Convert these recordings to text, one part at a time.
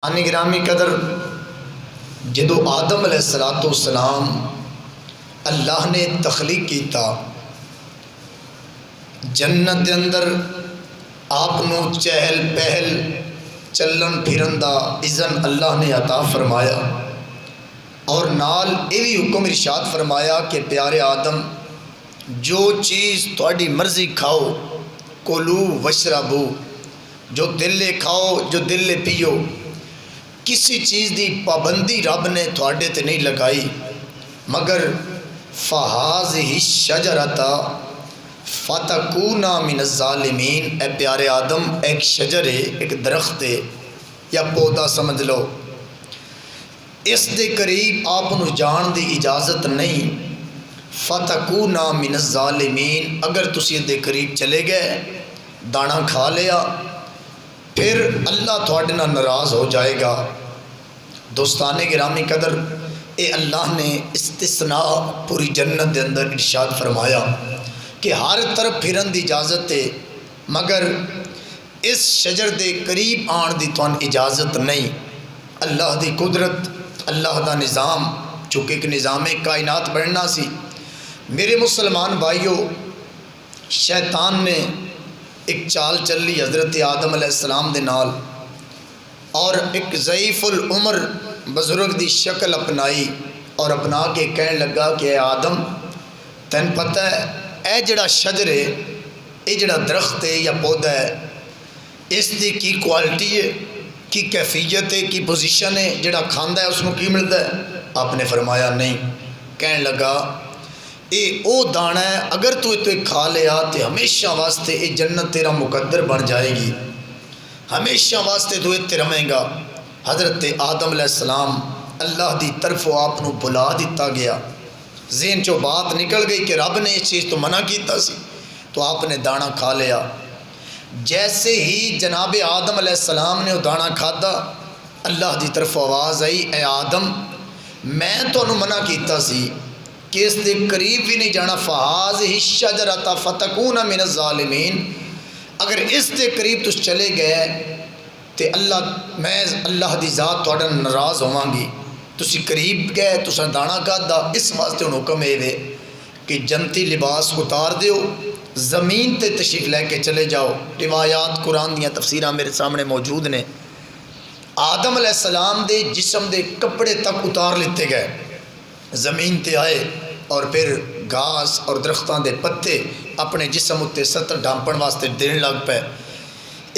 آنی گرامی قدر جدو آدم علیہ السلام اللہ نے تخلیق کیتا جنت دے اندر آپ نو چہل پہل چلن پھرن دا اذن اللہ نے عطا فرمایا اور نال یہ بھی حکم ارشاد فرمایا کہ پیارے آدم جو چیز تہاڈی مرضی کھاؤ کلو وشربو جو دل لے کھاؤ جو دل لے پیو کسی چیز دی پابندی رب نے تھوڑے تے نہیں لگائی مگر فہذہ الشجرۃ فتکونا من الظالمین۔ اے پیارے آدم ایک شجر ہے، ایک درخت ہے یا پودا سمجھ لو، اس دے قریب آپ نو جان دی اجازت نہیں۔ فتکونا من الظالمین، اگر تسی دے قریب چلے گئے دانا کھا لیا پھر اللہ تھوڑے نہ ناراض ہو جائے گا۔ دوستان گرامی قدر اے اللہ نے استثناء پوری جنت دے اندر ارشاد فرمایا کہ ہر طرف پھرن دی اجازت ہے مگر اس شجر دے قریب آن دی توان اجازت نہیں۔ اللہ دی قدرت، اللہ دا نظام، چونکہ ایک نظام کائنات بڑھنا سی۔ میرے مسلمان بھائیوں، شیطان نے ایک چال چل لی حضرت آدم علیہ السلام دے نال اور ایک ضعیف العمر بزرگ دی شکل اپنائی اور اپنا کے کہنے لگا کہ اے آدم تین پتہ ہے اے جڑا شجر ہے، اے جڑا درخت ہے یا پودا ہے، اس دی کی کوالٹی ہے، کی کیفیت ہے، کی پوزیشن ہے، جڑا کھاندا ہے اس کو کی ملتا ہے؟ آپ نے فرمایا نہیں۔ کہنے لگا اے او دانا ہے، اگر تو کھا لیا تو ہمیشہ واسطے اے جنت تیرا مقدر بن جائے گی، ہمیشہ واسطے تو اتنے رہیں گا۔ حضرت آدم علیہ السلام اللہ دی طرف آپ نو بلا دیتا گیا، ذہن چو بات نکل گئی کہ رب نے اس چیز تو منع کیتا سی، تو آپ نے دانا کھا لیا۔ جیسے ہی جناب آدم علیہ السلام نے وہ دانا کھادا، اللہ دی طرف آواز آئی اے آدم میں تو انہوں منع کیتا سی کہ اس دے قریب بھی نہیں جانا، فہذہ الشجرۃ فتکون من الظالمین، اگر اس دے قریب تس چلے گئے تو میں اللہ دی ذات تھوڑا ناراض ہواں گی۔ تسی قریب گئے تسا دانا کھادا، اس واسطے ان حکم ہے کہ جنتی لباس اتار دیو، زمین تے تشریف لے کے چلے جاؤ۔ روایات قرآن دیاں تفسیراں میرے سامنے موجود نے۔ آدم علیہ السلام دے جسم دے کپڑے تک اتار لیتے گئے، زمین تے آئے اور پھر گھاس اور درختاں دے پتے اپنے جسم اتے ستر ڈھانپن واسطے دین لگ پے۔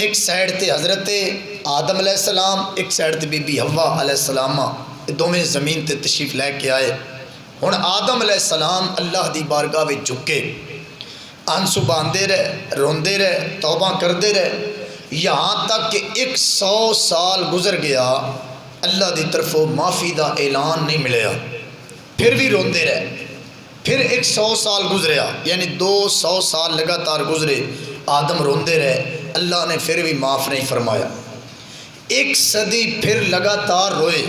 ایک سائڈ تے حضرت آدم علیہ السلام، ایک سائڈ تے بی بی حوا علیہ السلام، دونوں زمین تے تشریف لے کے آئے۔ ہن آدم علیہ السلام اللہ دی بارگاہ وچ جھکے، آنسو باندے رہے، روندے رہے، توبہ کردے رہے، یہاں تک کہ 100 سال گزر گیا، اللہ دی طرفوں معافی دا اعلان نہیں ملیا، پھر بھی روندے رہے۔ پھر 100 سال گزریا، یعنی 200 سال لگاتار گزرے، آدم روندے رہے، اللہ نے پھر بھی معاف نہیں فرمایا۔ 1 صدی پھر لگاتار روئے،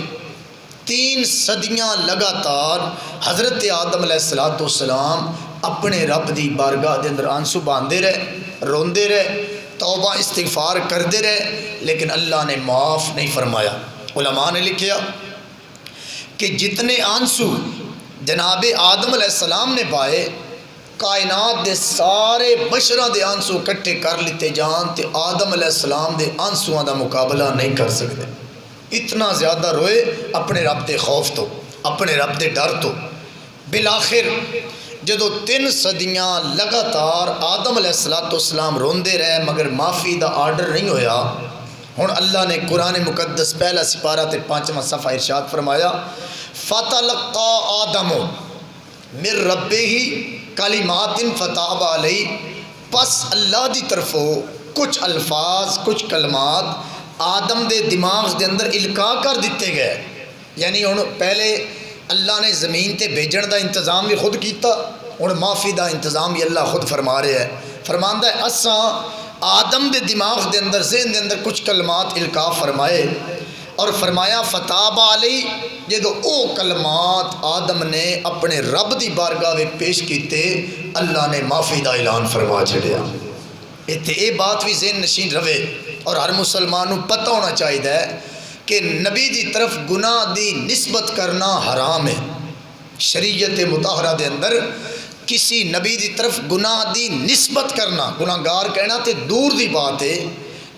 3 صدیاں لگاتار حضرت آدم علیہ السلام اپنے رب دی بارگاہ دے اندر آنسو باندے رہے، روندے رہے، توبہ استغفار کردے رہے، لیکن اللہ نے معاف نہیں فرمایا۔ علماء نے لکھیا کہ جتنے آنسو جناب آدم علیہ السلام نے پائے، کائنات دے سارے بشراں دے آنسو کٹھے کر لیتے جان تے آدم علیہ السلام دے آنسواں دا مقابلہ نہیں کر سکتے۔ اتنا زیادہ روئے اپنے رب دے خوف تو، اپنے رب دے ڈر تو۔ بالآخر جدو 3 صدیاں لگاتار آدم علیہ السلام روندے رہے مگر معافی دا آرڈر نہیں ہویا، ہن اللہ نے قرآن مقدس پہلا سپارہ تے 5واں صفحہ ارشاد فرمایا فَتَلَقَّى آدَمُ مِن رَبِّهِ کلمات فتاب علیہ، پس اللہ دی طرفوں کچھ الفاظ، کچھ کلمات آدم دے دماغ دے اندر القاء کر دیتے گئے۔ یعنی ہن پہلے اللہ نے زمین تے بھیجن دا انتظام بھی خود کیتا، ہن معافی دا انتظام بھی اللہ خود فرما رہے ہے، فرماندا ہے اساں آدم دے دماغ دے اندر، ذہن دے اندر کچھ کلمات القاء فرمائے اور فرمایا فتاب علیہ، جدو او کلمات آدم نے اپنے رب دی بارگاہ میں پیش کیتے، اللہ نے معافی دا اعلان فرما چھڑیا۔ اتنے یہ بات بھی ذہن نشین رہے اور ہر مسلمان کو پتہ ہونا چاہیے کہ نبی دی طرف گناہ دی نسبت کرنا حرام ہے. شریعت مطہرہ دے اندر کسی نبی دی طرف گناہ دی نسبت کرنا، گناہ گار کہنا تے دور دی بات ہے،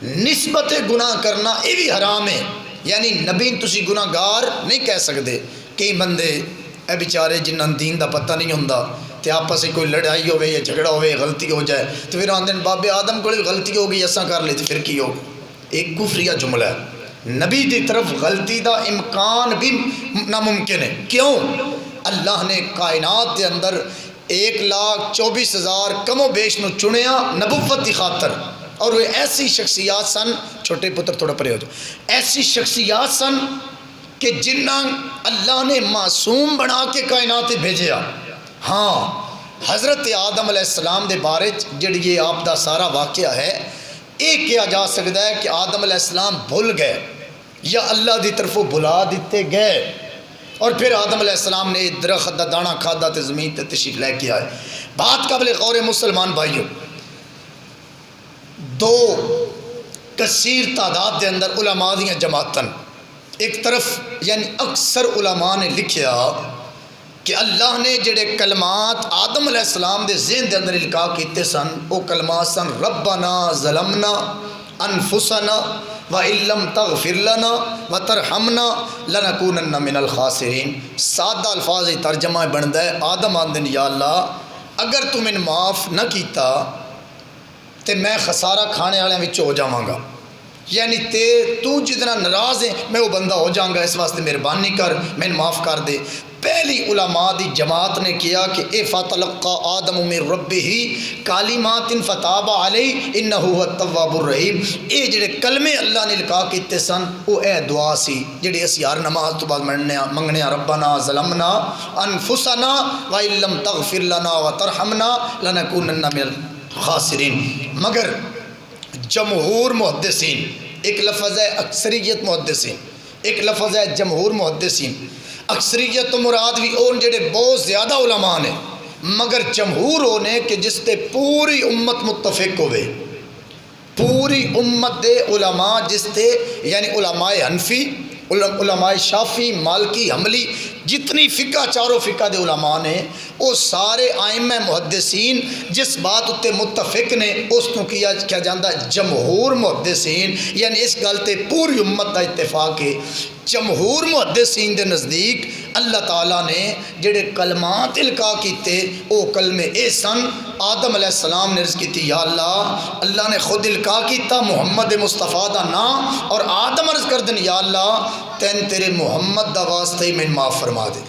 نسبت گناہ کرنا یہ بھی حرام ہے. یعنی نبی تسی گناہ گار نہیں کہہ سکتے. کئی بندے اے بیچارے جنہاں دین دا پتہ نہیں ہوندا تے آپس سے کوئی لڑائی ہوئے یا جھگڑا ہوئے غلطی ہو جائے تو پھر آندے بابے آدم کو غلطی ہو گئی اساں کر لیتے پھر کی ہو. ایک کفریہ جملہ ہے. نبی دی طرف غلطی دا امکان بھی ناممکن ہے. کیوں؟ اللہ نے کائنات دے اندر 1,24,000 کم و بیش نو چنیا نبوت دی خاطر، اور وہ ایسی شخصیات سن، چھوٹے پتر تھوڑا پرے ہو جاؤ، ایسی شخصیات سن کہ جنہاں اللہ نے معصوم بنا کے کائنات بھیجیا. ہاں حضرت آدم علیہ السلام دے بارے جڑی یہ آپ دا سارا واقعہ ہے، ایک کیا جا سکتا ہے کہ آدم علیہ السلام بھول گئے یا اللہ دی طرفوں بلا دیتے گئے، اور پھر آدم علیہ السلام نے درخت دا دانا کھادا تے زمین تے تشریف لے کے آئے. بات قابل غور مسلمان بھائیوں، دو کثیر تعداد دے اندر علماء دیاں جماعتن، ایک طرف یعنی اکثر علماء نے لکھیا کہ اللہ نے جڑے کلمات آدم علیہ السلام دے ذہن دے اندر القاء کیتے سن وہ کلمات سن ربنا ظلمنا انفسنا وَإِن لَّمْ تَغْفِرْ لَنَا وَتَرْحَمْنَا لَنَكُونَنَّ مِنَ الْخَاسِرِينَ. سادہ الفاظ ترجمہ بنتا ہے آدم آندن یا اللہ اگر تم ان معاف نہ کیتا تے میں خسارہ کھانے والے وچ ہو جاواں گا. یعنی تو جتنا ناراض ہے میں وہ بندہ ہو جاؤں گا، اس واسطے مہربانی کر میں معاف کر دے. پہلی علماء دی جماعت نے کیا کہ اے فتلقى آدم من ربہ کلمات فتاب علیہ انہ هو التواب الرحیم. اے جڑے کلمے اللہ نے لکھا کیتے سن وہ اے دعا سی جڑی اسی ہر نماز تو بعد منگنے ربنا ظلمنا انفسنا وان لم تغفر لنا وترحمنا لنکونن من الخاسرین. مگر جمہور محدثین، ایک لفظ ہے اکثریت محدثین، ایک لفظ ہے جمہور محدثین. اکثریت تو مراد بھی اون جڑے بہت زیادہ علماء نے، مگر جمہور ہونے کہ جس تے پوری امت متفق ہوئے، پوری امت دے علماء جس تے یعنی علماء حنفی، علماء شافی، مالکی، حنبلی، جتنی فقہ چاروں فقہ دے علماء نے وہ سارے ائمہ محدثین جس بات اتے متفق نے اس کو کیا جاندہ جمہور محدثین. یعنی اس گل تے پوری امت دا اتفاق ہے. جمہور محدثین دے نزدیک اللہ تعالیٰ نے جڑے کلمات القاء کیتے او کلمے اے سن. آدم علیہ السلام نے عرض کیتی یا اللہ نے خود القاء کیتا محمد مصطفیٰ دا نام، اور آدم عرض کر دن یا اللہ تین تیرے محمد دا واسطہ ہی میں معاف فرما دے.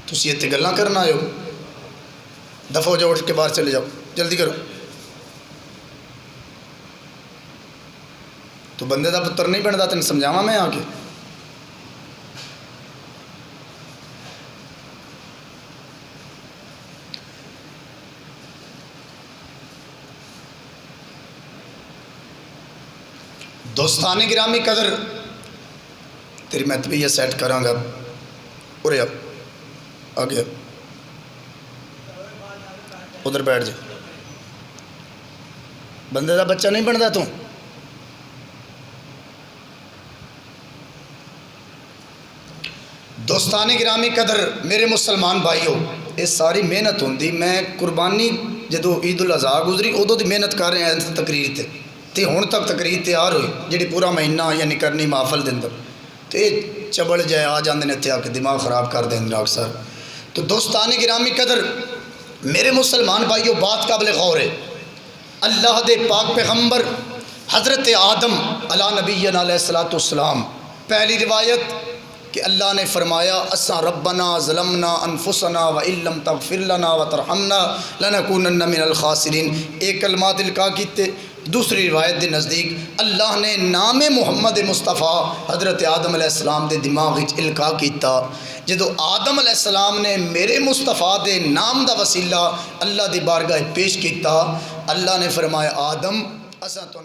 تسی یہ گلاں کرنا آئے ہو، دفعہ ہو جاؤ اٹھ کے باہر چلے جاؤ، جلدی کرو. تو بندے دا پتر نہیں بنتا تین سمجھاواں میں آ کے. دوستان گرامی قدر تیری میں طبیعت سیٹ کراں گا. ارے اب آ گیا ادھر بیٹھ جا. بندے دا بچہ نہیں بنتا تو دوستان گرامی قدر میرے مسلمان بھائیو، یہ ساری محنت ہوندی میں قربانی جدو عید الاضحیٰ گزری ادو دی محنت کر رہے ہیں تقریر تے ہن تک تقریر تیار ہوئی جڑی پورا مہینہ یعنی کرنی محفل دے اندر تے چبڑ جائے آ جاندے نے اتنے آ کے دماغ خراب کر دیں اکثر. تو دوستان گرامی قدر میرے مسلمان بھائیو بات قابل غور ہے. اللہ دے پاک پیغمبر حضرت آدم علی نبینا علیہ الصلوۃ والسلام، پہلی روایت کہ اللہ نے فرمایا اساں ربنا ظلمنا انفسنا وان لم تغفر لنا وترحمنا لنکونن من الخاسرین. ایک کلمات القاء کیتے. دوسری روایت دے نزدیک اللہ نے نام محمد مصطفیٰ حضرت آدم علیہ السلام دے دماغ وچ القاء کیتا. جدو آدم علیہ السلام نے میرے مصطفیٰ دے نام دا وسیلہ اللہ دی بارگاہ پیش کیتا، اللہ نے فرمایا آدم اساں تو